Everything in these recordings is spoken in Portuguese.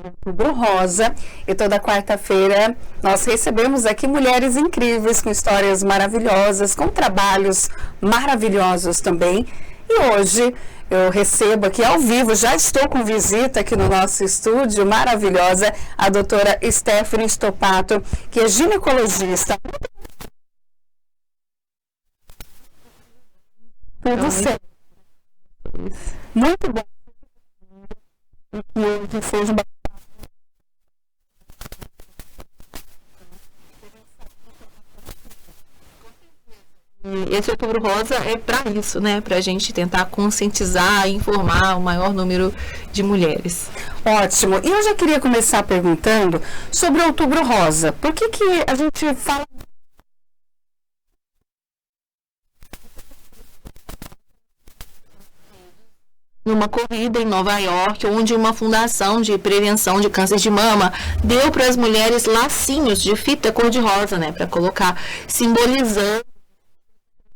Outubro Rosa, e toda quarta-feira nós recebemos aqui mulheres incríveis, com histórias maravilhosas, com trabalhos maravilhosos também. E hoje eu recebo aqui ao vivo, já estou com visita aqui no nosso estúdio, maravilhosa, a doutora Stephanie Stopato, que é ginecologista. Tudo certo. Muito bom. E que hoje seja uma... Esse Outubro Rosa é para isso, né? Para a gente tentar conscientizar e informar o maior número de mulheres. Ótimo. E eu já queria começar perguntando sobre o Outubro Rosa. Por que a gente fala... Numa corrida em Nova York, onde uma fundação de prevenção de câncer de mama deu para as mulheres lacinhos de fita cor-de-rosa, né? Para colocar, simbolizando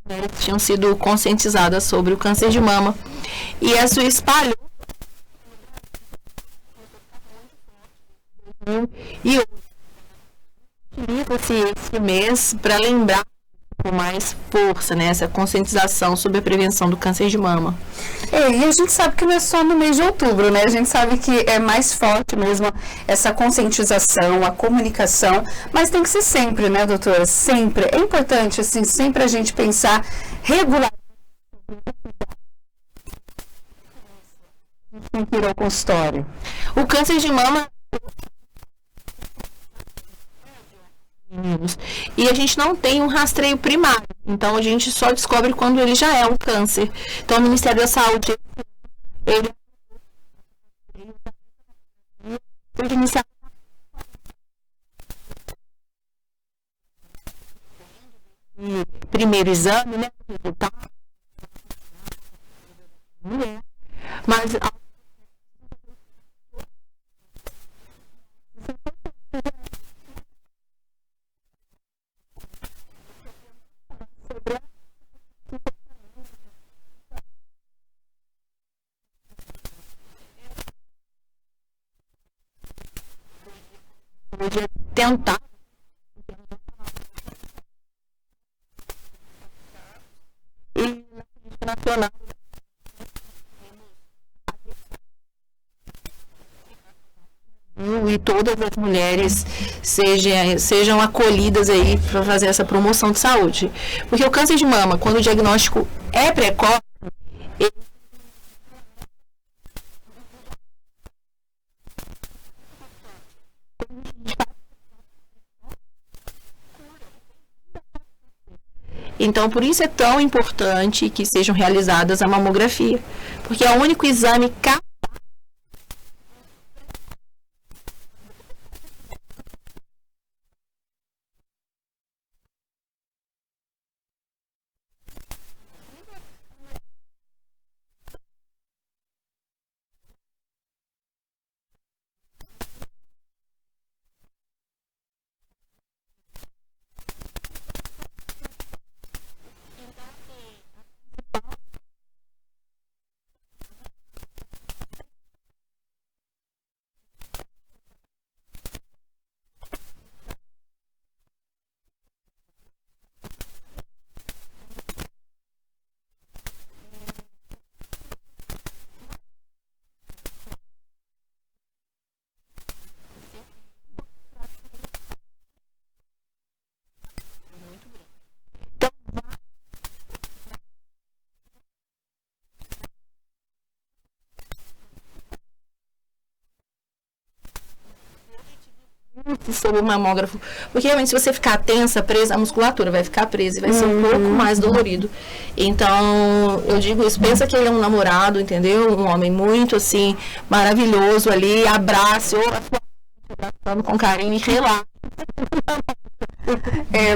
que tinham sido conscientizadas sobre o câncer de mama. E isso espalhou. E utiliza-se esse mês para lembrar com mais força, né, essa conscientização sobre a prevenção do câncer de mama. E a gente sabe que não é só no mês de outubro, né? A gente sabe que é mais forte mesmo essa conscientização, a comunicação, mas tem que ser sempre, né, doutora? Sempre. É importante, assim, sempre a gente pensar regularmente. A gente tem que ir ao consultório. O câncer de mama... E a gente não tem um rastreio primário, então a gente só descobre quando ele já é um câncer. Então o Ministério da Saúde ele iniciar primeiro exame, né? Mas tentar e na nacional e todas as mulheres sejam acolhidas aí para fazer essa promoção de saúde, porque o câncer de mama, quando o diagnóstico é precoce, então, por isso é tão importante que sejam realizadas a mamografia, porque é o único exame capaz sobre o mamógrafo, porque realmente se você ficar tensa, presa, a musculatura vai ficar presa e vai ser um pouco mais dolorido. Então, eu digo isso, pensa que ele é um namorado, entendeu? Um homem muito, assim, maravilhoso ali, abraço, abraçando com carinho e relaxa.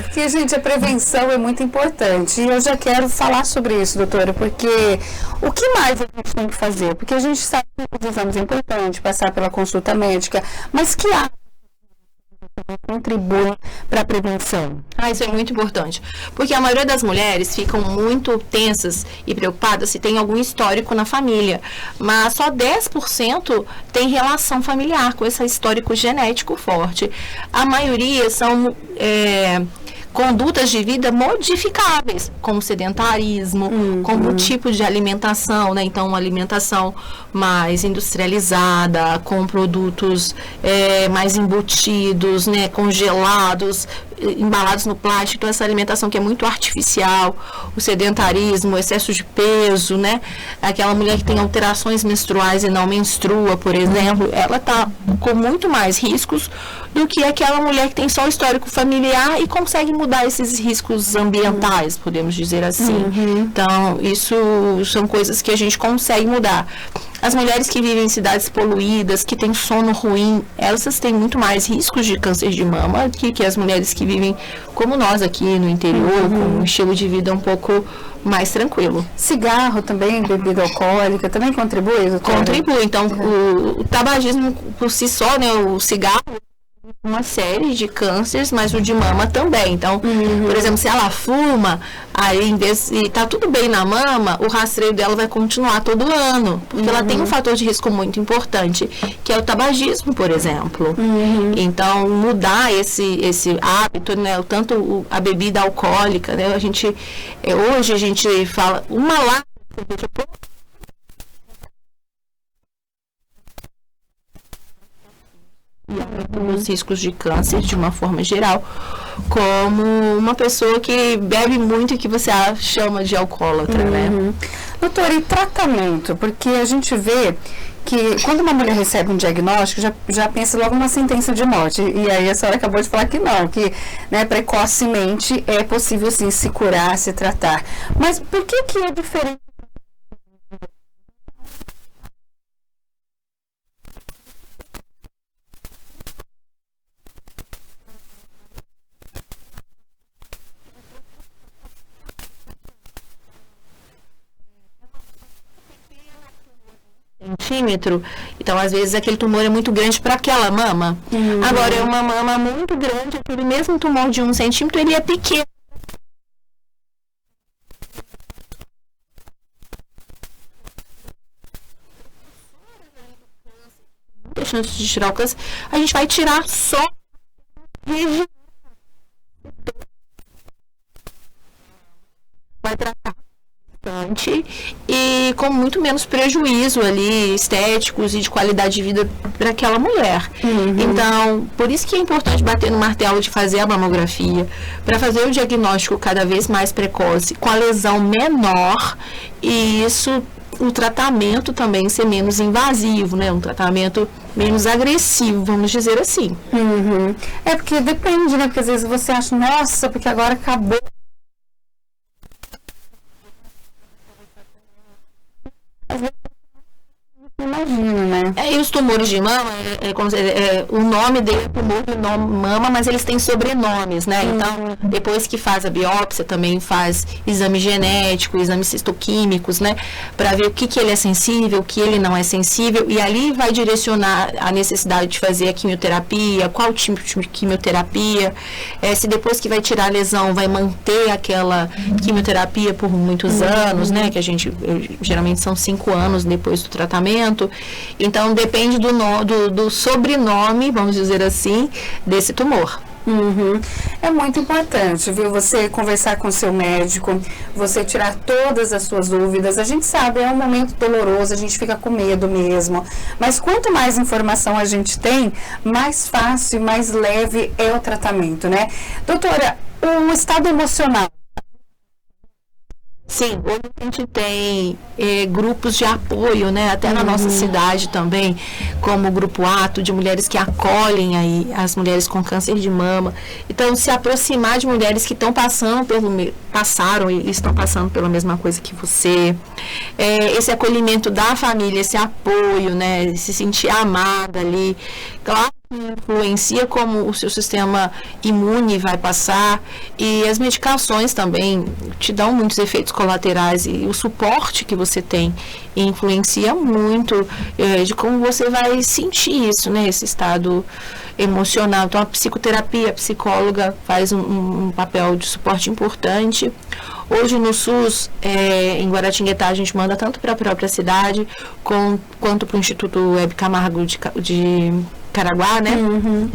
Porque, gente, a prevenção é muito importante. E eu já quero falar sobre isso, doutora, porque o que mais a gente tem que fazer? Porque a gente sabe que os exames é importante, passar pela consulta médica, mas que há contribui para a prevenção? Isso é muito importante, porque a maioria das mulheres ficam muito tensas e preocupadas se tem algum histórico na família, mas só 10% tem relação familiar com esse histórico genético forte. A maioria são condutas de vida modificáveis, como sedentarismo, como tipo de alimentação, né? Então, uma alimentação mais industrializada, com produtos mais embutidos, né? Congelados, embalados no plástico, então essa alimentação que é muito artificial, o sedentarismo, o excesso de peso, né? Aquela mulher que tem alterações menstruais e não menstrua, por exemplo, ela está com muito mais riscos do que aquela mulher que tem só o histórico familiar e consegue mudar esses riscos ambientais, podemos dizer assim. Então, isso são coisas que a gente consegue mudar. As mulheres que vivem em cidades poluídas, que têm sono ruim, elas têm muito mais riscos de câncer de mama que as mulheres que vivem como nós aqui no interior, com um estilo de vida um pouco mais tranquilo. Cigarro também, bebida alcoólica, também contribui, doutora? Contribui. Então, o tabagismo por si só, né, o cigarro, uma série de cânceres, mas o de mama também. Então, por exemplo, se ela fuma, aí em vez de tá tudo bem na mama, o rastreio dela vai continuar todo ano, porque ela tem um fator de risco muito importante, que é o tabagismo, por exemplo. Então, mudar esse hábito, né, tanto a bebida alcoólica, né, hoje a gente fala uma lata os riscos de câncer de uma forma geral, como uma pessoa que bebe muito e que você chama de alcoólatra, né? Doutora, e tratamento? Porque a gente vê que quando uma mulher recebe um diagnóstico, já pensa logo numa sentença de morte. E aí a senhora acabou de falar que não, que, né, precocemente é possível sim se curar, se tratar. Mas por que é diferente? Centímetro, então às vezes aquele tumor é muito grande para aquela mama. Agora é uma mama muito grande, aquele mesmo tumor de 1 centímetro, ele é pequeno. Antes de tirar o câncer, a gente vai tirar só vai tratar e com muito menos prejuízo ali, estéticos e de qualidade de vida para aquela mulher. Então, por isso que é importante bater no martelo de fazer a mamografia, para fazer o diagnóstico cada vez mais precoce, com a lesão menor, e isso, o tratamento também ser menos invasivo, né? Um tratamento menos agressivo, vamos dizer assim. É porque depende, né? Porque às vezes você acha, nossa, porque agora acabou. Imagina, né? E os tumores de mama, o nome dele é tumor de mama, mas eles têm sobrenomes, né? Então, depois que faz a biópsia, também faz exame genético, exames cistoquímicos, né? Para ver o que ele é sensível, o que ele não é sensível, e ali vai direcionar a necessidade de fazer a quimioterapia, qual tipo de quimioterapia, se depois que vai tirar a lesão, vai manter aquela quimioterapia por muitos anos, né? Que geralmente são 5 anos depois do tratamento. Então, depende do sobrenome, vamos dizer assim, desse tumor. É muito importante, viu? Você conversar com o seu médico, você tirar todas as suas dúvidas. A gente sabe, é um momento doloroso, a gente fica com medo mesmo. Mas quanto mais informação a gente tem, mais fácil e mais leve é o tratamento, né? Doutora, o estado emocional. Sim, hoje a gente tem grupos de apoio, né? Até na nossa cidade também, como o Grupo Ato, de mulheres que acolhem aí as mulheres com câncer de mama. Então, se aproximar de mulheres que estão passaram e estão passando pela mesma coisa que você. Esse acolhimento da família, esse apoio, né? Se sentir amada ali. Claro influencia como o seu sistema imune vai passar, e as medicações também te dão muitos efeitos colaterais, e o suporte que você tem influencia muito de como você vai sentir isso, né, esse estado emocional. Então a psicoterapia, a psicóloga faz um papel de suporte importante. Hoje no SUS, em Guaratinguetá, a gente manda tanto para a própria cidade quanto para o Instituto Hebe Camargo de Caraguá, né? Uhum.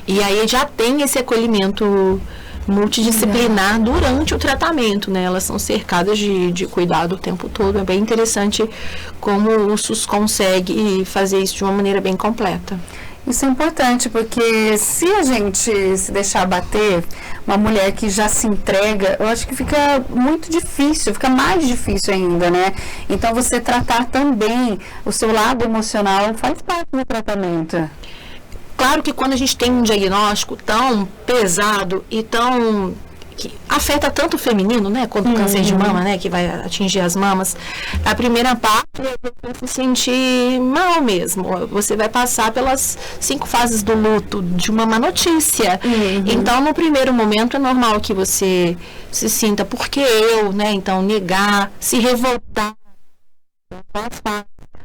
E aí já tem esse acolhimento multidisciplinar durante o tratamento, né? Elas são cercadas de cuidado o tempo todo. É bem interessante como o SUS consegue fazer isso de uma maneira bem completa. Isso é importante, porque se a gente se deixar bater, uma mulher que já se entrega, eu acho que fica muito difícil, fica mais difícil ainda, né? Então, você tratar também o seu lado emocional faz parte do tratamento. Claro que quando a gente tem um diagnóstico tão pesado e tão... que afeta tanto o feminino, né, quanto o câncer de mama, né, que vai atingir as mamas, a primeira parte é você se sentir mal mesmo. Você vai passar pelas 5 fases do luto de uma má notícia. Então, no primeiro momento, é normal que você se sinta, porque eu, né, então, negar, se revoltar,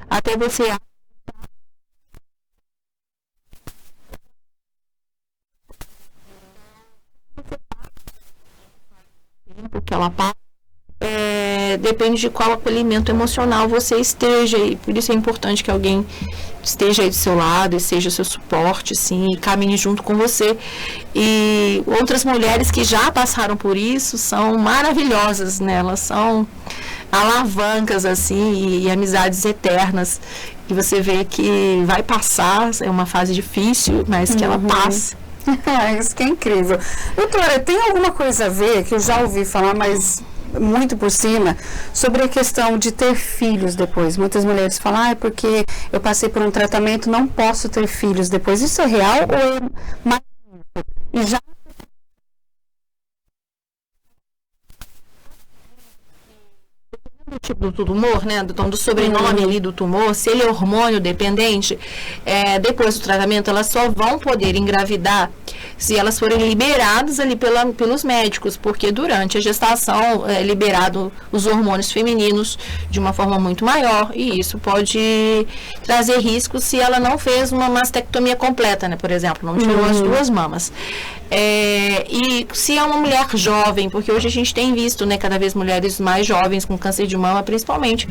até você... que ela passa, depende de qual acolhimento emocional você esteja, e por isso é importante que alguém esteja aí do seu lado e seja seu suporte, sim, e caminhe junto com você. E outras mulheres que já passaram por isso são maravilhosas, né? Elas são alavancas, assim, e amizades eternas, que você vê que vai passar, é uma fase difícil, mas que ela passa. Isso que é incrível. Doutora, tem alguma coisa a ver, que eu já ouvi falar, mas muito por cima, sobre a questão de ter filhos depois? Muitas mulheres falam, porque eu passei por um tratamento, não posso ter filhos depois. Isso é real ou é mais... E já... do tipo do tumor, né, do sobrenome ali do tumor, se ele é hormônio dependente, depois do tratamento elas só vão poder engravidar se elas forem liberadas ali pelos médicos, porque durante a gestação é liberado os hormônios femininos de uma forma muito maior, e isso pode trazer riscos se ela não fez uma mastectomia completa, né, por exemplo, não tirou as 2 mamas. E se é uma mulher jovem, porque hoje a gente tem visto, né, cada vez mulheres mais jovens com câncer de mama, principalmente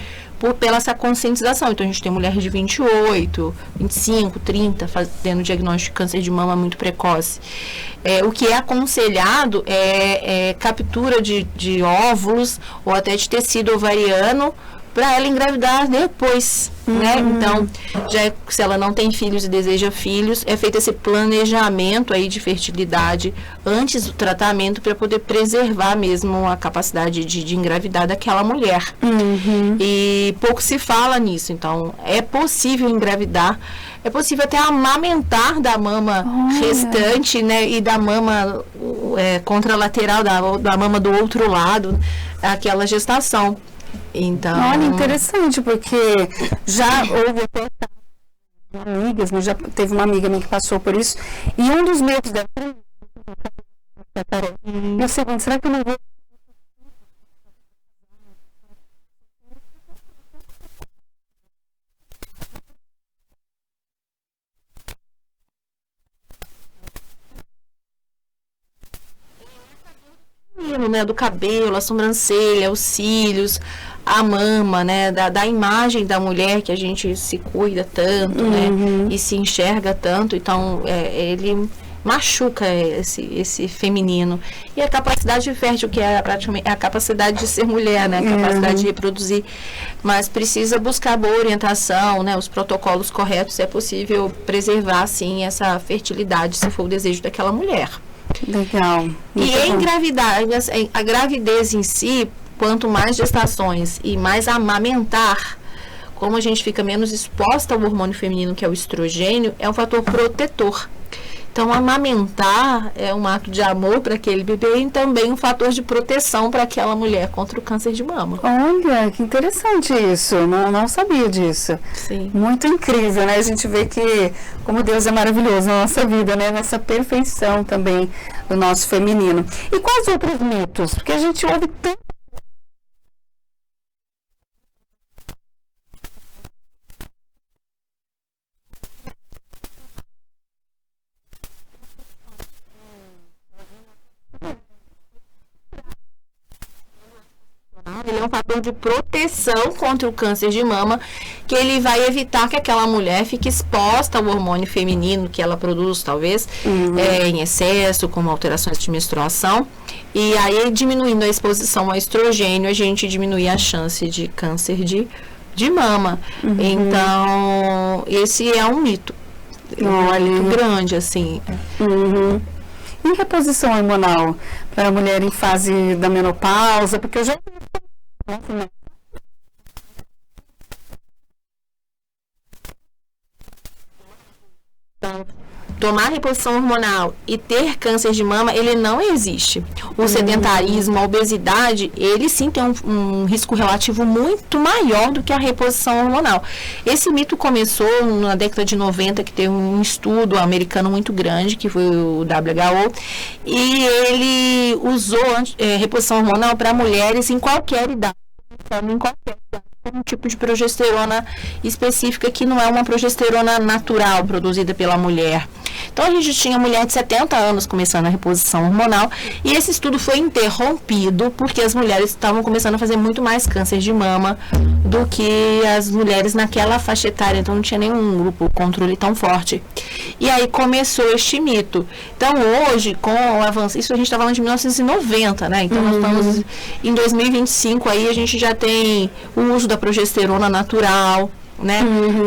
pela essa conscientização. Então a gente tem mulheres de 28, 25, 30 fazendo diagnóstico de câncer de mama muito precoce. O que é aconselhado é captura de óvulos ou até de tecido ovariano para ela engravidar depois, né? Então, se ela não tem filhos e deseja filhos, é feito esse planejamento aí de fertilidade antes do tratamento para poder preservar mesmo a capacidade de engravidar daquela mulher. E pouco se fala nisso. Então, é possível engravidar, é possível até amamentar da mama restante, né? E da mama contralateral, da mama do outro lado, aquela gestação. Então... Olha, interessante, porque já houve até amigas, mas já teve uma amiga minha que passou por isso, e um dos medos dela e o segundo, será que eu não vou... né, do cabelo, a sobrancelha, os cílios, a mama, né, da imagem da mulher que a gente se cuida tanto, né, e se enxerga tanto. Então ele machuca esse feminino. E a capacidade fértil, que é praticamente a capacidade de ser mulher, né, a capacidade de reproduzir, mas precisa buscar boa orientação, né, os protocolos corretos. É possível preservar, sim, essa fertilidade, se for o desejo daquela mulher. Legal. E engravidar, a gravidez em si, quanto mais gestações e mais amamentar, como a gente fica menos exposta ao hormônio feminino, que é o estrogênio, é um fator protetor. Então, amamentar é um ato de amor para aquele bebê e também um fator de proteção para aquela mulher contra o câncer de mama. Olha, que interessante isso. Não sabia disso. Sim. Muito incrível, né? A gente vê que como Deus é maravilhoso na nossa vida, né? Nessa perfeição também do nosso feminino. E quais outros mitos? Porque a gente ouve tanto. Ele é um fator de proteção contra o câncer de mama, que ele vai evitar que aquela mulher fique exposta ao hormônio feminino que ela produz, talvez, em excesso, como alterações de menstruação. E aí, diminuindo a exposição ao estrogênio, a gente diminui a chance de câncer de mama. Então, esse é um mito. Muito grande, assim. E reposição hormonal para a mulher em fase da menopausa? Porque eu já... Então, tomar reposição hormonal e ter câncer de mama, ele não existe. O sedentarismo, a obesidade, ele sim tem um risco relativo muito maior do que a reposição hormonal. Esse mito começou na década de 90, que teve um estudo americano muito grande, que foi o WHO, e ele usou reposição hormonal para mulheres em qualquer idade. Um tipo de progesterona específica que não é uma progesterona natural produzida pela mulher. Então a gente tinha mulher de 70 anos começando a reposição hormonal e esse estudo foi interrompido porque as mulheres estavam começando a fazer muito mais câncer de mama do que as mulheres naquela faixa etária, então não tinha nenhum grupo controle tão forte. E aí começou este mito. Então hoje, com o avanço, isso a gente está falando de 1990, né? Então nós estamos em 2025, aí a gente já tem o uso da progesterona natural, né?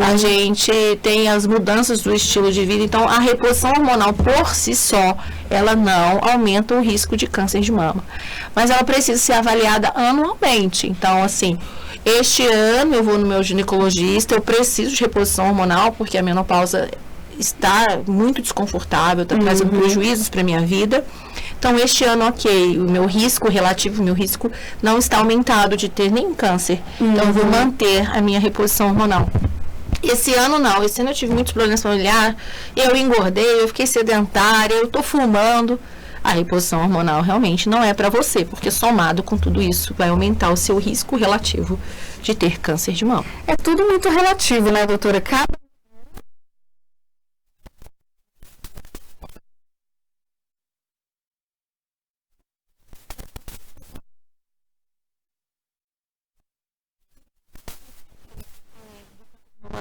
A gente tem as mudanças do estilo de vida, então a reposição hormonal por si só, ela não aumenta o risco de câncer de mama, mas ela precisa ser avaliada anualmente. Então, assim, este ano eu vou no meu ginecologista, eu preciso de reposição hormonal porque a menopausa está muito desconfortável, está trazendo prejuízos para a minha vida. Então, este ano, ok, o meu risco relativo, o meu risco não está aumentado de ter nenhum câncer. Então, eu vou manter a minha reposição hormonal. Esse ano não, esse ano eu tive muitos problemas familiares, eu engordei, eu fiquei sedentária, eu estou fumando. A reposição hormonal realmente não é para você, porque somado com tudo isso vai aumentar o seu risco relativo de ter câncer de mama. É tudo muito relativo, né, doutora?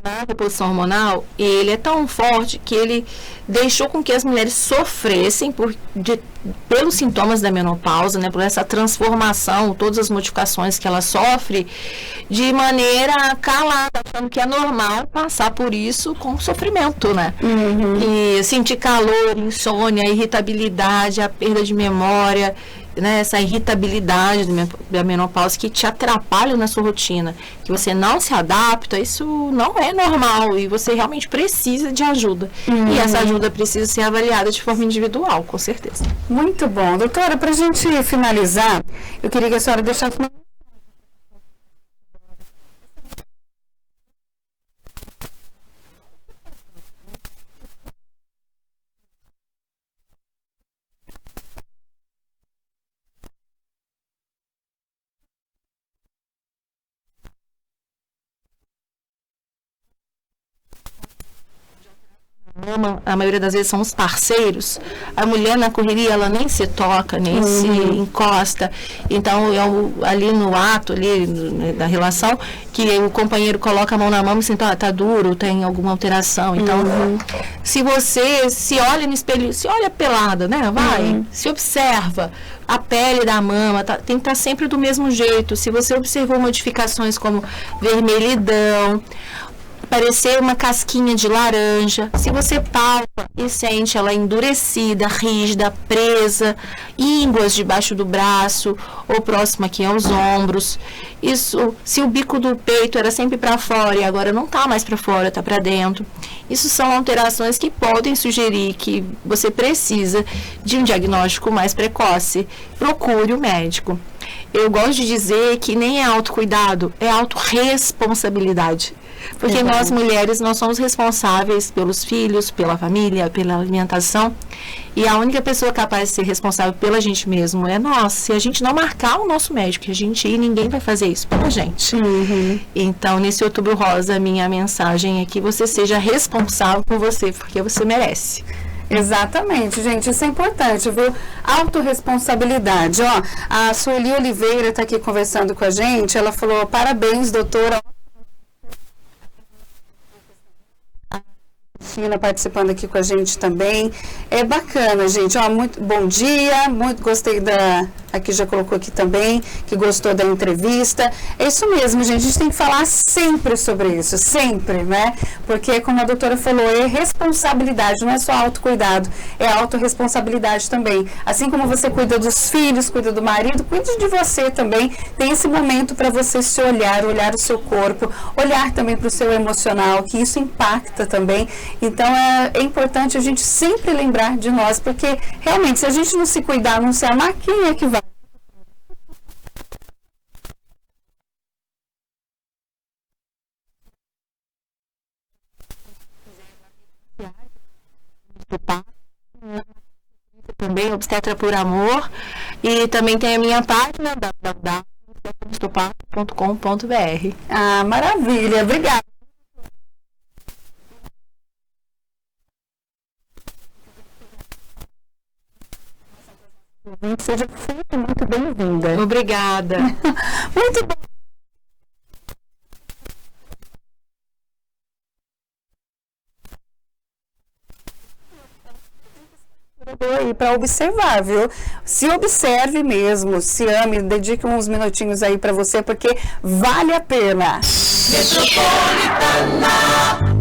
A reposição hormonal, ele é tão forte que ele deixou com que as mulheres sofressem pelos sintomas da menopausa, né, por essa transformação, todas as modificações que ela sofre, de maneira calada, achando que é normal passar por isso com sofrimento, né? E sentir calor, insônia, irritabilidade, a perda de memória, né, essa irritabilidade da menopausa que te atrapalha na sua rotina, que você não se adapta, isso não é normal e você realmente precisa de ajuda. E essa ajuda precisa ser avaliada de forma individual, com certeza. Muito bom. Doutora, para a gente finalizar, eu queria que a senhora deixasse uma... A maioria das vezes são os parceiros. A mulher na correria, ela nem se toca, nem se encosta. Então, ali no ato ali, da relação, que o companheiro coloca a mão na mão e sente, tá duro, tem alguma alteração. Então, se você se olha no espelho, se olha pelada, né? Se observa. A pele da mama tem que estar sempre do mesmo jeito. Se você observou modificações como vermelhidão, parecer uma casquinha de laranja. Se você palpa e sente ela endurecida, rígida, presa, ínguas debaixo do braço ou próxima aqui aos ombros. Isso, se o bico do peito era sempre para fora e agora não está mais para fora, está para dentro. Isso são alterações que podem sugerir que você precisa de um diagnóstico mais precoce. Procure o médico. Eu gosto de dizer que nem é autocuidado, é autorresponsabilidade. Porque nós mulheres, nós somos responsáveis pelos filhos, pela família, pela alimentação. E a única pessoa capaz de ser responsável pela gente mesmo é nós. Se a gente não marcar o nosso médico, a gente ir, ninguém vai fazer isso pela gente. Então, nesse Outubro Rosa, a minha mensagem é que você seja responsável por você, porque você merece. Exatamente, gente, isso é importante, viu? Autorresponsabilidade, ó. A Sueli Oliveira está aqui conversando com a gente, ela falou, parabéns, doutora. Cristina participando aqui com a gente também. É bacana, gente. Ó, muito bom dia, muito gostei da... Aqui já colocou aqui também, que gostou da entrevista. É isso mesmo, gente. A gente tem que falar sempre sobre isso, sempre, né? Porque, como a doutora falou, é responsabilidade, não é só autocuidado, é autorresponsabilidade também. Assim como você cuida dos filhos, cuida do marido, cuide de você também. Tem esse momento para você se olhar, olhar o seu corpo, olhar também para o seu emocional, que isso impacta também. Então, é importante a gente sempre lembrar de nós, porque realmente, se a gente não se cuidar, não se amar, quem é que vai? Também Obstetra por Amor, e também tem a minha página www.obstetraporamor.com.br. Ah, maravilha, obrigada. Seja sempre muito bem-vinda. Obrigada. Muito bom. Aí para observar, viu? Se observe mesmo, se ame, dedique uns minutinhos aí para você, porque vale a pena. Metropolitana.